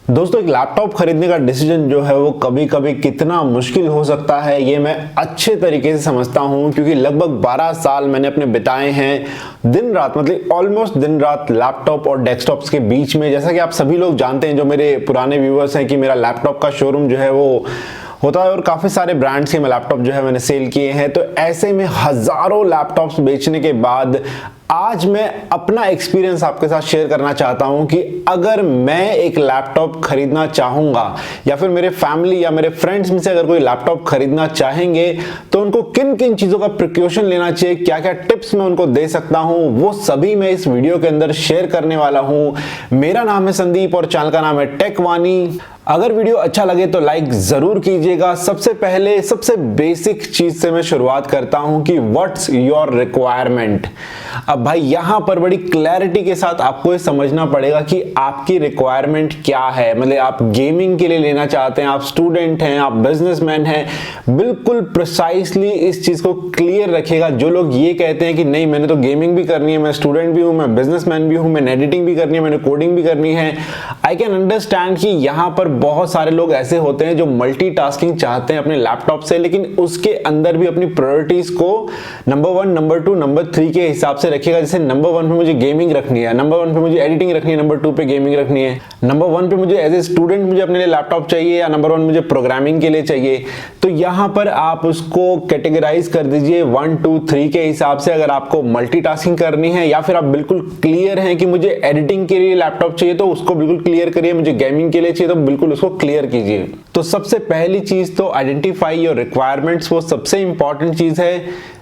दोस्तों, एक लैपटॉप खरीदने का डिसीजन जो है वो कभी कभी कितना मुश्किल हो सकता है ये मैं अच्छे तरीके से समझता हूँ, क्योंकि लगभग 12 साल मैंने अपने बिताए हैं दिन रात, मतलब ऑलमोस्ट दिन रात लैपटॉप और डेस्कटॉप्स के बीच में। जैसा कि आप सभी लोग जानते हैं, जो मेरे पुराने व्यूअर्स हैं, कि मेरा लैपटॉप का शोरूम जो है वो होता है और काफ़ी सारे ब्रांड्स के मैं लैपटॉप जो है मैंने सेल किए हैं। तो ऐसे में हज़ारों लैपटॉप्स बेचने के बाद आज मैं अपना एक्सपीरियंस आपके साथ शेयर करना चाहता हूं कि अगर मैं एक लैपटॉप खरीदना चाहूंगा या फिर मेरे फैमिली या मेरे फ्रेंड्स में से अगर कोई लैपटॉप खरीदना चाहेंगे तो उनको किन किन चीज़ों का प्रिकॉशन लेना चाहिए, क्या क्या टिप्स मैं उनको दे सकता हूं, वो सभी मैं इस वीडियो के अंदर शेयर करने वाला हूं। मेरा नाम है संदीप और चैनल का नाम है टेक वानी। अगर वीडियो अच्छा लगे तो लाइक जरूर कीजिएगा। सबसे पहले सबसे बेसिक चीज से मैं शुरुआत करता हूं कि व्हाट्स योर रिक्वायरमेंट। अब भाई यहां पर बड़ी क्लैरिटी के साथ आपको ये समझना पड़ेगा कि आपकी रिक्वायरमेंट क्या है। मतलब आप गेमिंग के लिए लेना चाहते हैं, आप स्टूडेंट हैं, आप बिजनेसमैन हैं, बिल्कुल प्रिसाइसली इस चीज को क्लियर रखिएगा। जो लोग ये कहते हैं कि नहीं मैंने तो गेमिंग भी करनी है, मैं स्टूडेंट भी हूं, मैं बिजनेसमैन भी हूं, मैंने एडिटिंग भी करनी है, मैंने कोडिंग भी करनी है, आई कैन अंडरस्टैंड कि यहां पर बहुत सारे लोग ऐसे होते हैं जो मल्टीटास्किंग चाहते हैं अपने लैपटॉप से, लेकिन उसके अंदर भी अपनी प्रायोरिटीज को नंबर 1, नंबर 2, नंबर 3 के हिसाब से रखिएगा। जैसे नंबर 1 पे मुझे गेमिंग रखनी है, नंबर 1 पे मुझे एडिटिंग रखनी है, नंबर 2 पे गेमिंग रखनी है, नंबर 1 पे मुझे एज ए स्टूडेंट मुझे अपने लिए लैपटॉप चाहिए, या नंबर 1 मुझे प्रोग्रामिंग के लिए चाहिए। तो यहां पर आप उसको कैटेगराइज कर दीजिए 1, 2, 3 के हिसाब से। अगर आपको मल्टीटास्किंग करनी है या फिर आप बिल्कुल क्लियर हैं कि मुझे एडिटिंग के लिए लैपटॉप चाहिए तो उसको बिल्कुल क्लियर करिए, मुझे गेमिंग के लिए चाहिए तो बिल्कुल उसको क्लियर कीजिए। तो सबसे पहली चीज तो आइडेंटिफाई योर रिक्वायरमेंट्स, वो सबसे इंपॉर्टेंट चीज है।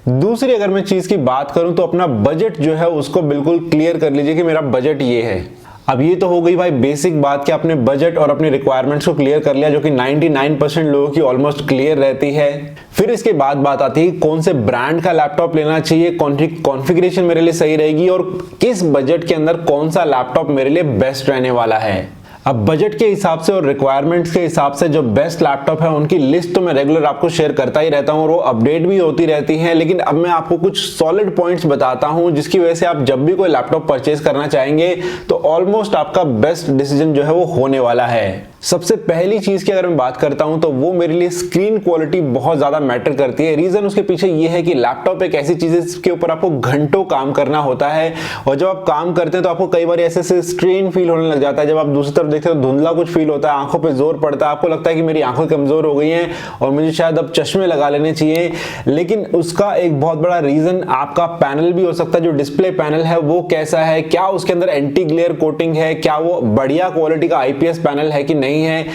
दूसरी अगर मैं चीज की बात करूं तो अपना बजट जो है उसको बिल्कुल क्लियर कर लीजिए कि मेरा बजट ये है। अब ये तो हो गई भाई बेसिक बात कि आपने बजट और अपने रिक्वायरमेंट्स को क्लियर कर लिया, जो कि 99% लोगों की ऑलमोस्ट क्लियर रहती है। फिर इसके बाद बात आती है कौन से ब्रांड का लैपटॉप लेना चाहिए, कॉन्फ़िगरेशन मेरे लिए सही रहेगी और किस बजट के अंदर कौन सा लैपटॉप मेरे लिए बेस्ट रहने वाला है। अब बजट के हिसाब से और रिक्वायरमेंट्स के हिसाब से जो बेस्ट लैपटॉप है उनकी लिस्ट तो मैं रेगुलर आपको शेयर करता ही रहता हूं और वो अपडेट भी होती रहती है। लेकिन अब मैं आपको कुछ सॉलिड पॉइंट्स बताता हूं जिसकी वजह से आप जब भी कोई लैपटॉप परचेज करना चाहेंगे तो ऑलमोस्ट आपका बेस्ट डिसीजन जो है वो होने वाला है। सबसे पहली चीज की अगर मैं बात करता हूं तो वो मेरे लिए स्क्रीन क्वालिटी बहुत ज्यादा मैटर करती है। रीजन उसके पीछे ये है कि लैपटॉप एक ऐसी चीज है जिसके ऊपर आपको घंटों काम करना होता है और जब आप काम करते हैं तो आपको कई बार ऐसे स्ट्रेन फील होने लग जाता है। जब आप दूसरी तरफ देखते हैं तो धुंधला कुछ फील होता है, आंखों पे जोर पड़ता है, आपको लगता है कि मेरी आंखें कमजोर हो गई हैं और मुझे शायद अब चश्मे लगा लेने चाहिए। लेकिन उसका एक बहुत बड़ा रीजन आपका पैनल भी हो सकता है। जो डिस्प्ले पैनल है वो कैसा है, क्या उसके अंदर एंटी ग्लेयर कोटिंग है, क्या वो बढ़िया क्वालिटी का आईपीएस पैनल है कि नहीं है।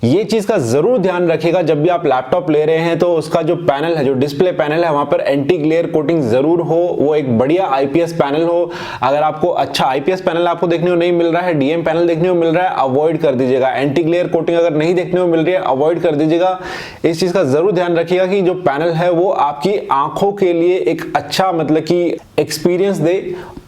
ये चीज का जरूर ध्यान रखिएगा जब भी आप लैपटॉप ले रहे हैं तो उसका जो पैनल है, जो डिस्प्ले पैनल है, वहां पर एंटी ग्लेयर कोटिंग जरूर हो, वो एक बढ़िया आईपीएस पैनल हो। अगर आपको अच्छा आईपीएस पैनल आपको देखने को नहीं मिल रहा है, डीएम पैनल देखने को मिल रहा है, अवॉइड कर दीजिएगा। एंटी ग्लेयर कोटिंग अगर नहीं देखने को मिल रही है, अवॉइड कर दीजिएगा। इस चीज का जरूर ध्यान रखिएगा कि जो पैनल है वो आपकी आंखों के लिए एक अच्छा मतलब कि एक्सपीरियंस दे,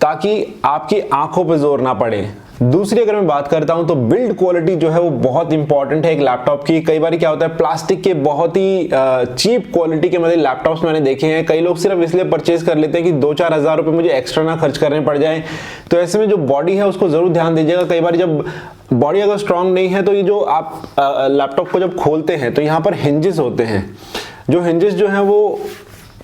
ताकि आपकी आंखों पर जोर ना पड़े। दूसरी अगर मैं बात करता हूं तो बिल्ड क्वालिटी जो है वो बहुत इंपॉर्टेंट है एक लैपटॉप की। कई बार क्या होता है, प्लास्टिक के बहुत ही चीप क्वालिटी के मतलब लैपटॉप्स मैंने देखे हैं। कई लोग सिर्फ इसलिए परचेज कर लेते हैं कि 2-4 हज़ार रुपए मुझे एक्स्ट्रा ना खर्च करने पड़ जाए। तो ऐसे में जो बॉडी है उसको जरूर ध्यान दीजिएगा। कई बार जब बॉडी अगर स्ट्रांग नहीं है तो ये जो आप लैपटॉप को जब खोलते हैं तो यहाँ पर हिंजेस होते हैं, जो हिंजेस जो है वो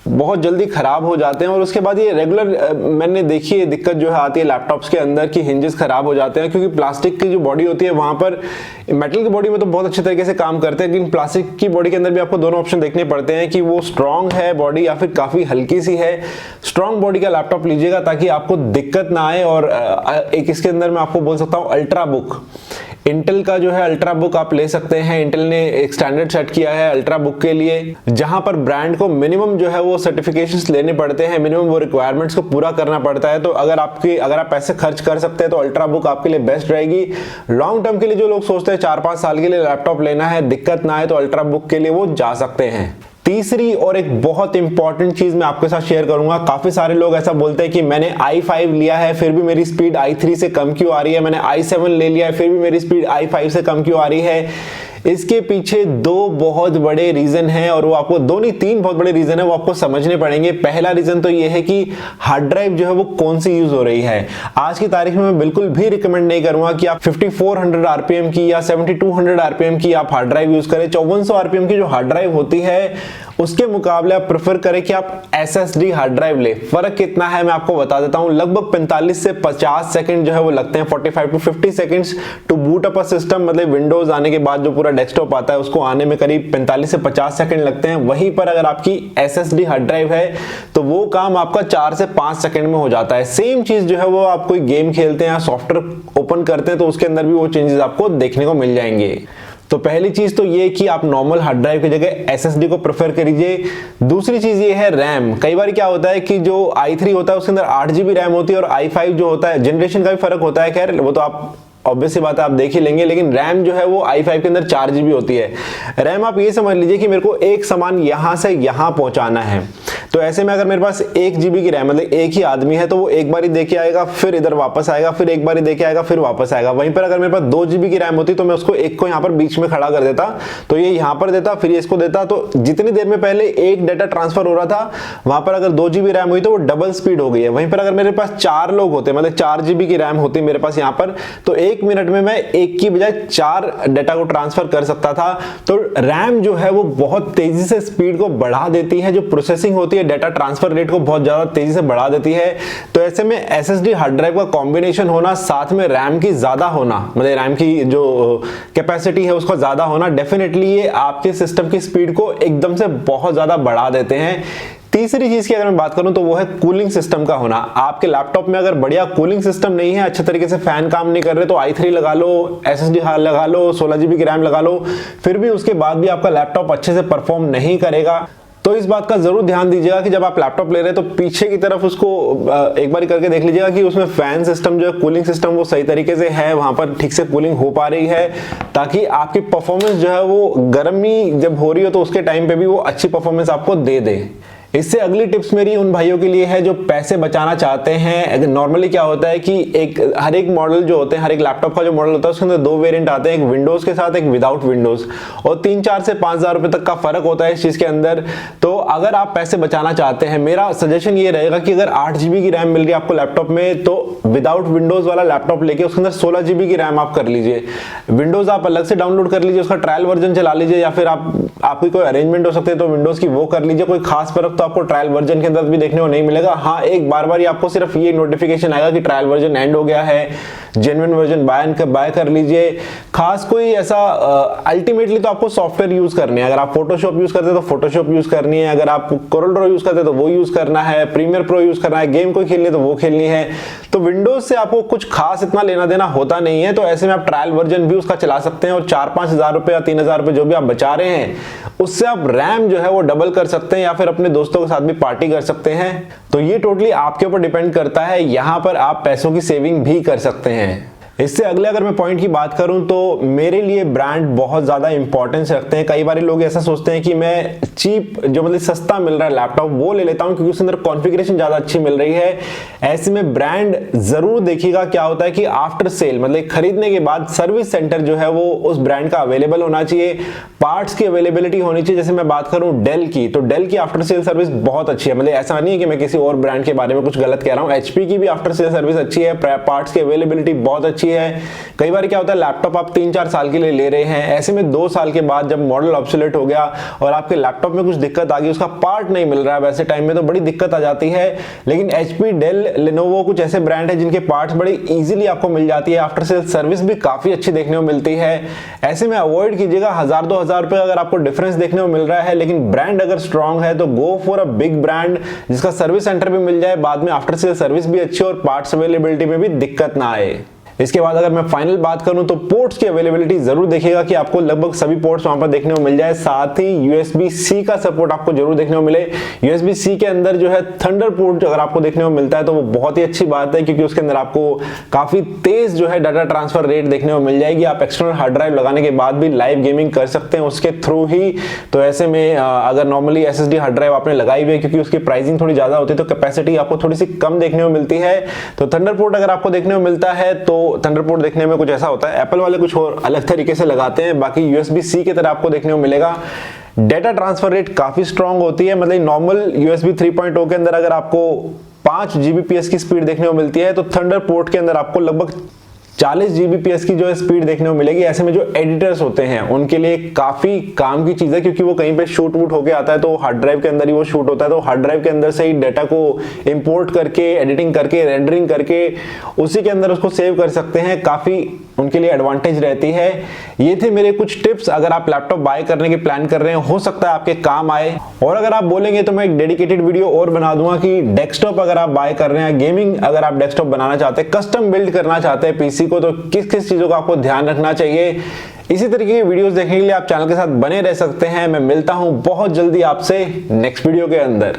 बहुत जल्दी खराब हो जाते हैं और उसके बाद ये रेगुलर मैंने देखी है दिक्कत जो है आती है लैपटॉप्स के अंदर कि हिंजेस खराब हो जाते हैं, क्योंकि प्लास्टिक की जो बॉडी होती है वहां पर, मेटल की बॉडी में तो बहुत अच्छे तरीके से काम करते हैं, लेकिन प्लास्टिक की बॉडी के अंदर भी आपको दोनों ऑप्शन देखने पड़ते हैं कि वो स्ट्रांग है बॉडी या फिर काफी हल्की सी है। स्ट्रांग बॉडी का लैपटॉप लीजिएगा ताकि आपको दिक्कत ना आए। और एक इसके अंदर मैं आपको बोल सकता हूँ अल्ट्रा बुक, इंटेल का जो है अल्ट्रा बुक आप ले सकते हैं। इंटेल ने एक स्टैंडर्ड सेट किया है अल्ट्रा बुक के लिए, जहां पर ब्रांड को मिनिमम जो है वो सर्टिफिकेशंस लेने पड़ते हैं, मिनिमम वो रिक्वायरमेंट्स को पूरा करना पड़ता है। तो अगर आप पैसे खर्च कर सकते हैं तो अल्ट्रा बुक आपके लिए बेस्ट रहेगी। लॉन्ग टर्म के लिए जो लोग सोचते हैं 4-5 साल के लिए लैपटॉप लेना है, दिक्कत ना आए, तो अल्ट्रा बुक के लिए वो जा सकते हैं। तीसरी और एक बहुत इंपॉर्टेंट चीज मैं आपके साथ शेयर करूंगा। काफी सारे लोग ऐसा बोलते हैं कि मैंने i5 लिया है फिर भी मेरी स्पीड i3 से कम क्यों आ रही है, मैंने i7 ले लिया है फिर भी मेरी स्पीड i5 से कम क्यों आ रही है। इसके पीछे दो बहुत बड़े रीजन हैं, और वो आपको दो नहीं तीन बहुत बड़े रीजन है, वो आपको समझने पड़ेंगे। पहला रीजन तो ये है कि हार्ड ड्राइव जो है वो कौन सी यूज हो रही है। आज की तारीख में मैं बिल्कुल भी रिकमेंड नहीं करूंगा कि आप 5400 आरपीएम की या 7200 आरपीएम की आप हार्ड ड्राइव यूज करें। 5400 आरपीएम की जो हार्ड ड्राइव होती है उसके मुकाबले आप प्रेफर करें कि आप एसएसडी हार्ड ड्राइव ले। फर्क कितना है मैं आपको बता देता हूं। लगभग 45 से 50 सेकंड जो है वो लगते हैं, 45 to 50 seconds to boot up a system. मतलब विंडोज आने के बाद जो पूरा डेस्कटॉप आता है उसको आने में करीब 45 से 50 सेकंड लगते हैं। वहीं पर अगर आपकी एसएसडी हार्ड ड्राइव है तो वो काम आपका 4 से 5 सेकंड में हो जाता है। सेम चीज जो है वो आप कोई गेम खेलते हैं या सॉफ्टवेयर ओपन करते हैं तो उसके अंदर भी वो चेंजेस आपको देखने को मिल जाएंगे। तो पहली चीज तो ये कि आप नॉर्मल हार्ड ड्राइव की जगह एसएसडी को प्रेफर करिए। दूसरी चीज ये है रैम। कई बार क्या होता है कि जो i3 होता है उसके अंदर 8GB रैम होती है, और i5 जो होता है, जनरेशन का भी फर्क होता है, खैर वो तो आप ऑब्वियस सी बात है आप देख ही लेंगे, लेकिन रैम जो है वो i5 के अंदर 4GB होती है। रैम आप ये समझ लीजिए कि मेरे को एक सामान यहां से यहां पहुंचाना है, तो ऐसे में अगर मेरे पास 1GB की रैम, मतलब एक ही आदमी है, तो वो एक बार ही देके आएगा, फिर इधर वापस आएगा, फिर एक बार ही देके आएगा, फिर वापस आएगा। वहीं पर अगर मेरे पास 2GB की रैम होती तो मैं उसको एक को यहाँ पर बीच में खड़ा कर देता, तो ये यहाँ पर देता, फिर ये इसको देता, तो जितनी देर में पहले एक डाटा ट्रांसफर हो रहा था वहां पर अगर 2GB रैम हुई तो वो डबल स्पीड हो गई है। वहीं पर अगर मेरे पास 4 लोग होते, मतलब 4GB की रैम होती मेरे पास यहाँ पर, तो 1 मिनट में मैं एक की बजाय 4 डाटा को ट्रांसफर कर सकता था। तो रैम जो है वो बहुत तेजी से स्पीड को बढ़ा देती है, जो प्रोसेसिंग होती है डाटा ट्रांसफर रेट को बहुत ज्यादा तेजी से बढ़ा देती है। तो ऐसे में एसएसडी हार्ड ड्राइव का कॉम्बिनेशन होना साथ में रैम की ज्यादा होना, मतलब रैम की जो कैपेसिटी है उसका ज्यादा होना, डेफिनेटली ये आपके सिस्टम की स्पीड को एकदम से बहुत ज्यादा बढ़ा देते हैं। तीसरी चीज की अगर मैं बात करूं तो वो है कूलिंग सिस्टम का होना। आपके लैपटॉप में अगर बढ़िया कूलिंग सिस्टम नहीं है, अच्छे तरीके से फैन काम नहीं कर रहे, तो i3 लगा लो, एसएसडी लगा लो, 16GB की रैम लगा लो, फिर भी उसके बाद भी आपका लैपटॉप अच्छे से परफॉर्म नहीं करेगा। तो इस बात का जरूर ध्यान दीजिएगा कि जब आप लैपटॉप ले रहे हैं तो पीछे की तरफ उसको एक बार करके देख लीजिएगा कि उसमें फैन सिस्टम जो है, कूलिंग सिस्टम वो सही तरीके से है, वहां पर ठीक से कूलिंग हो पा रही है, ताकि आपकी परफॉर्मेंस जो है वो गर्मी जब हो रही हो तो उसके टाइम पे भी वो अच्छी परफॉर्मेंस आपको दे दे। इससे अगली टिप्स मेरी उन भाइयों के लिए है जो पैसे बचाना चाहते हैं। नॉर्मली क्या होता है कि हर एक मॉडल जो होते हैं, हर एक लैपटॉप का जो मॉडल होता है उसके अंदर 2 वेरिएंट आते हैं, एक विंडोज के साथ, एक विदाउट विंडोज, और 3-4 से 5,000 रुपए तक का फर्क होता है इस चीज के अंदर। तो अगर आप पैसे बचाना चाहते हैं, मेरा सजेशन ये रहेगा कि अगर 8GB की रैम मिल रही है आपको लैपटॉप में, तो विदाउट विंडोज वाला लैपटॉप लेके उसके अंदर 16GB की रैम आप कर लीजिए। विंडोज आप अलग से डाउनलोड कर लीजिए, उसका ट्रायल वर्जन चला लीजिए, या फिर आपकी कोई अरेंजमेंट हो सकती है तो विंडोज की वो कर लीजिए। कोई खास फर्क तो आपको ट्रायल वर्जन के अंदर भी देखने को नहीं मिलेगा। हाँ, एक बार ही आपको सिर्फ ये नोटिफिकेशन आएगा कि ट्रायल वर्जन एंड हो गया है, जेन्युइन वर्जन बाय कर लीजिए। खास कोई ऐसा अल्टीमेटली तो आपको सॉफ्टवेयर यूज करने हैं। अगर आप फोटोशॉप यूज करते हैं तो फोटोशॉप यूज करनी है, अगर आप कोरल ड्रॉ यूज करते हैं तो वो यूज करना है, प्रीमियर प्रो यूज करना है, गेम कोई खेलनी है तो वो खेलनी है। तो विंडोज से आपको कुछ खास इतना लेना देना होता नहीं है, तो ऐसे में आप ट्रायल वर्जन भी उसका चला सकते हैं, और 4-5 हजार रुपए या 3,000 रुपए जो भी आप बचा रहे हैं उससे आप रैम जो है वो डबल कर सकते हैं, या फिर अपने दोस्तों के साथ भी पार्टी कर सकते हैं। तो ये टोटली आपके ऊपर डिपेंड करता है, यहां पर आप पैसों की सेविंग भी कर सकते हैं। इससे अगले अगर मैं पॉइंट की बात करूं तो मेरे लिए ब्रांड बहुत ज्यादा इंपॉर्टेंस रखते हैं। कई बार लोग ऐसा सोचते हैं कि मैं चीप जो मतलब सस्ता मिल रहा है लैपटॉप वो ले लेता हूं क्योंकि उसके अंदर कॉन्फ़िगरेशन ज्यादा अच्छी मिल रही है। ऐसे में ब्रांड जरूर देखिएगा। क्या होता है कि आफ्टर सेल मतलब खरीदने के बाद सर्विस सेंटर जो है वो उस ब्रांड का अवेलेबल होना चाहिए, पार्ट्स की अवेलेबिलिटी होनी चाहिए। जैसे मैं बात करूं डेल की, तो डेल की आफ्टर सेल सर्विस बहुत अच्छी है। मतलब ऐसा नहीं है कि मैं किसी और ब्रांड के बारे में कुछ गलत कह रहा हूं। एचपी की भी आफ्टर सेल सर्विस अच्छी है, पार्ट्स की अवेलेबिलिटी बहुत अच्छी है। कई बार क्या होता है लैपटॉप आप 3-4 साल के लिए ले रहे हैं, ऐसे में 2 साल के बाद जब मॉडल ऑब्सोलेट हो गया और आपके लैपटॉप में कुछ दिक्कत आ गई, उसका पार्ट नहीं मिल रहा है, वैसे टाइम में तो बड़ी दिक्कत आ जाती है। लेकिन एचपी, डेल, लेनोवो कुछ ऐसे ब्रांड है जिनके पार्ट्स बड़ी इजीली आपको मिल जाती है, आफ्टर सेल सर्विस भी काफी अच्छी देखने को मिलती है। ऐसे में अवॉइड कीजिएगा 1000-2000 रुपए अगर आपको डिफरेंस देखने को मिल रहा है, लेकिन ब्रांड अगर स्ट्रांग है तो go for a big brand जिसका सर्विस सेंटर भी मिल जाए, बाद में आफ्टर सेल सर्विस भी अच्छी और पार्ट्स अवेलेबिलिटी में भी दिक्कत ना आए। इसके बाद अगर मैं फाइनल बात करूं तो पोर्ट्स की अवेलेबिलिटी जरूर देखिएगा कि आपको लगभग सभी पोर्ट्स वहां पर देखने को मिल जाए। साथ ही USB-C का सपोर्ट आपको जरूर देखने को मिले। USB-C के अंदर जो है थंडरबोल्ट अगर आपको देखने को मिलता है तो वो बहुत ही अच्छी बात है, क्योंकि उसके अंदर आपको काफी तेज जो है डाटा ट्रांसफर रेट देखने को मिल जाएगी। आप एक्सटर्नल हार्ड ड्राइव लगाने के बाद भी लाइव गेमिंग कर सकते हैं उसके थ्रू ही। तो ऐसे में अगर नॉर्मली SSD हार्ड ड्राइव आपने लगाई हुई है, क्योंकि उसकी प्राइसिंग थोड़ी ज्यादा होती है तो कैपेसिटी आपको थोड़ी सी कम देखने को मिलती है। तो थंडरबोल्ट अगर आपको देखने को मिलता है तो थंडरपोर्ट देखने में कुछ ऐसा होता है, एप्पल वाले कुछ और अलग तरीके से लगाते हैं। बाकी USB-C की तरह आपको देखने को मिलेगा। डेटा ट्रांसफर रेट काफी स्ट्रांग होती है, मतलब नॉर्मल USB 3.0 के अंदर अगर आपको 5 Gbps की स्पीड देखने को मिलती है, तो थंडरपोर्ट के अंदर आपको लगभग 40 Gbps की जो है स्पीड देखने को मिलेगी। ऐसे में जो एडिटर्स होते हैं उनके लिए काफी काम की चीज है, क्योंकि वो कहीं पे शूट वूट होके आता है तो हार्ड ड्राइव के अंदर ही वो शूट होता है, तो हार्ड ड्राइव के अंदर से ही डाटा को इंपोर्ट करके, एडिटिंग करके, रेंडरिंग करके उसी के अंदर उसको सेव कर सकते हैं। काफी उनके लिए एडवांटेज रहती है। ये थे मेरे कुछ टिप्स, अगर आप लैपटॉप बाय करने की प्लान कर रहे हैं, हो सकता है आपके काम आए। और अगर आप बोलेंगे तो मैं एक डेडिकेटेड वीडियो और बना दूंगा कि डेस्कटॉप अगर आप बाय कर रहे हैं, गेमिंग अगर आप डेस्कटॉप बनाना चाहते हैं, कस्टम बिल्ड करना चाहते हैं पीसी को, तो किस किस चीजों का आपको ध्यान रखना चाहिए। इसी तरीके की वीडियोस देखने के लिए आप चैनल के साथ बने रह सकते हैं। मैं मिलता हूं बहुत जल्दी आपसे नेक्स्ट वीडियो के अंदर।